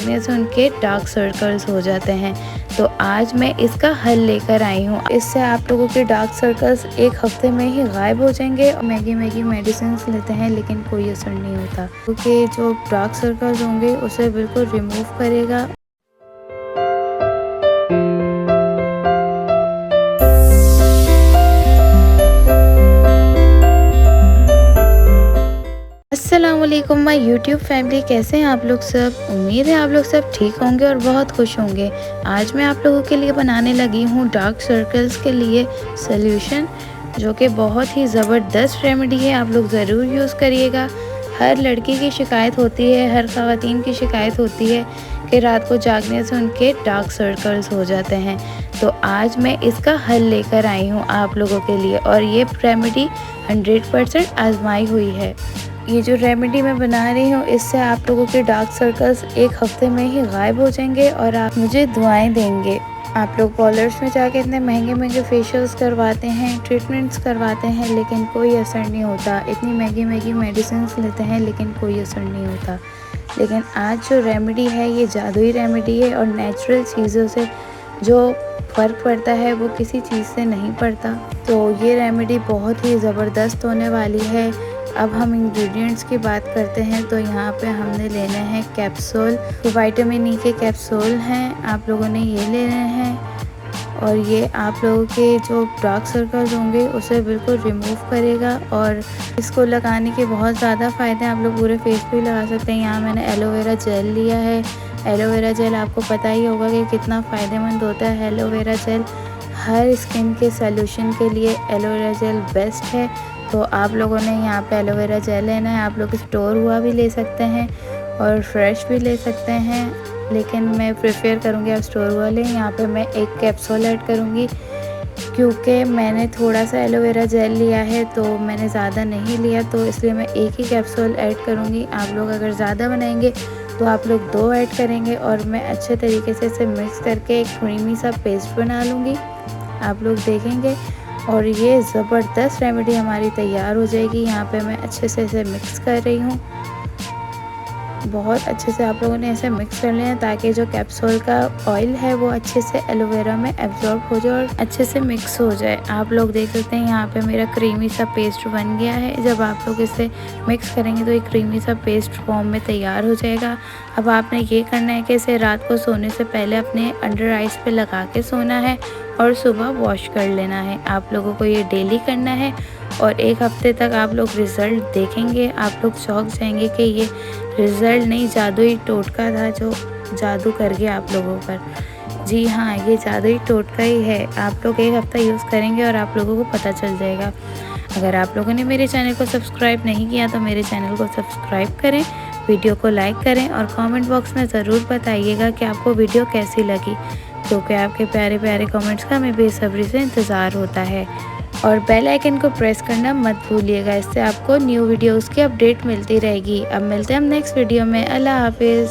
जागने से उनके डार्क सर्कल्स हो जाते हैं। तो आज मैं इसका हल लेकर आई हूँ। इससे आप लोगों के डार्क सर्कल्स एक हफ्ते में ही गायब हो जाएंगे। मैगी मेडिसिन लेते हैं लेकिन कोई असर नहीं होता, क्योंकि जो डार्क सर्कल्स होंगे उसे बिल्कुल रिमूव करेगा। अस्सलामुअलैकुम माय यूट्यूब फैमिली, कैसे हैं आप लोग सब। उम्मीद है आप लोग सब ठीक होंगे और बहुत खुश होंगे। आज मैं आप लोगों के लिए बनाने लगी हूँ डार्क सर्कल्स के लिए सॉल्यूशन, जो कि बहुत ही ज़बरदस्त रेमेडी है। आप लोग ज़रूर यूज़ करिएगा। हर लड़की की शिकायत होती है, हर ख़वातीन की शिकायत होती है कि रात को जागने से उनके डार्क सर्कल्स हो जाते हैं। तो आज मैं इसका हल लेकर आई हूँ आप लोगों के लिए, और ये रेमेडी 100% आजमाई हुई है। ये जो रेमेडी मैं बना रही हूँ, इससे आप लोगों के डार्क सर्कल्स एक हफ्ते में ही गायब हो जाएंगे और आप मुझे दुआएं देंगे। आप लोग पार्लर्स में जाके इतने महंगे फेशियल्स करवाते हैं, ट्रीटमेंट्स करवाते हैं, लेकिन कोई असर नहीं होता। इतनी महंगी मेडिसिन लेते हैं लेकिन कोई असर नहीं होता। लेकिन आज जो रेमेडी है ये जादुई रेमेडी है, और नेचुरल चीज़ों से जो फ़र्क पड़ता है वो किसी चीज़ से नहीं पड़ता। तो ये रेमेडी बहुत ही ज़बरदस्त होने वाली है। अब हम इंग्रेडिएंट्स की बात करते हैं। तो यहाँ पे हमने लेने हैं कैप्सूल, तो विटामिन ई के कैप्सूल हैं, आप लोगों ने ये लेने हैं। और ये आप लोगों के जो डार्क सर्कल्स होंगे उसे बिल्कुल रिमूव करेगा, और इसको लगाने के बहुत ज़्यादा फ़ायदे हैं। आप लोग पूरे फेस पे लगा सकते हैं। यहाँ मैंने एलोवेरा जेल लिया है। एलोवेरा जेल आपको पता ही होगा कि कितना फ़ायदेमंद होता है। एलोवेरा जेल हर स्किन के सॉल्यूशन के लिए एलोवेरा जेल बेस्ट है। तो आप लोगों ने यहाँ पे एलोवेरा जेल लेना है। आप लोग स्टोर हुआ भी ले सकते हैं और फ्रेश भी ले सकते हैं, लेकिन मैं प्रेफर करूँगी आप स्टोर हुआ लें। यहाँ पे मैं एक कैप्सूल ऐड करूँगी, क्योंकि मैंने थोड़ा सा एलोवेरा जेल लिया है तो मैंने ज़्यादा नहीं लिया, तो इसलिए मैं एक ही कैप्सूल ऐड करूँगी। आप लोग अगर ज़्यादा बनाएंगे तो आप लोग 2 ऐड करेंगे, और मैं अच्छे तरीके से इसे मिक्स करके एक क्रीमी सा पेस्ट बना लूँगी। आप लोग देखेंगे और ये ज़बरदस्त रेमेडी हमारी तैयार हो जाएगी। यहाँ पे मैं अच्छे से इसे मिक्स कर रही हूँ। बहुत अच्छे से आप लोगों ने ऐसे मिक्स कर लिया ताकि जो कैप्सूल का ऑयल है वो अच्छे से एलोवेरा में एब्जॉर्ब हो जाए और अच्छे से मिक्स हो जाए। आप लोग देख सकते हैं यहाँ पे मेरा क्रीमी सा पेस्ट बन गया है। जब आप लोग इसे मिक्स करेंगे तो एक क्रीमी सा पेस्ट फॉर्म में तैयार हो जाएगा। अब आपने ये करना है कि इसे रात को सोने से पहले अपने अंडर आइज़ पे लगा के सोना है और सुबह वॉश कर लेना है। आप लोगों को ये डेली करना है, और एक हफ्ते तक आप लोग रिज़ल्ट देखेंगे। आप लोग चौंक जाएंगे कि ये रिज़ल्ट नहीं, जादुई टोटका था जो जादू कर गया आप लोगों पर। जी हाँ, ये जादुई टोटका ही है। आप लोग एक हफ्ता यूज़ करेंगे और आप लोगों को पता चल जाएगा। अगर आप लोगों ने मेरे चैनल को सब्सक्राइब नहीं किया तो मेरे चैनल को सब्सक्राइब करें, वीडियो को लाइक करें, और कमेंट बॉक्स में ज़रूर बताइएगा कि आपको वीडियो कैसी लगी, क्योंकि आपके प्यारे कमेंट्स का हमें बेसब्री से इंतज़ार होता है। और बेल आइकन को प्रेस करना मत भूलिएगा, इससे आपको न्यू वीडियोस की अपडेट मिलती रहेगी। अब मिलते हैं हम नेक्स्ट वीडियो में। अल्लाह हाफिज़।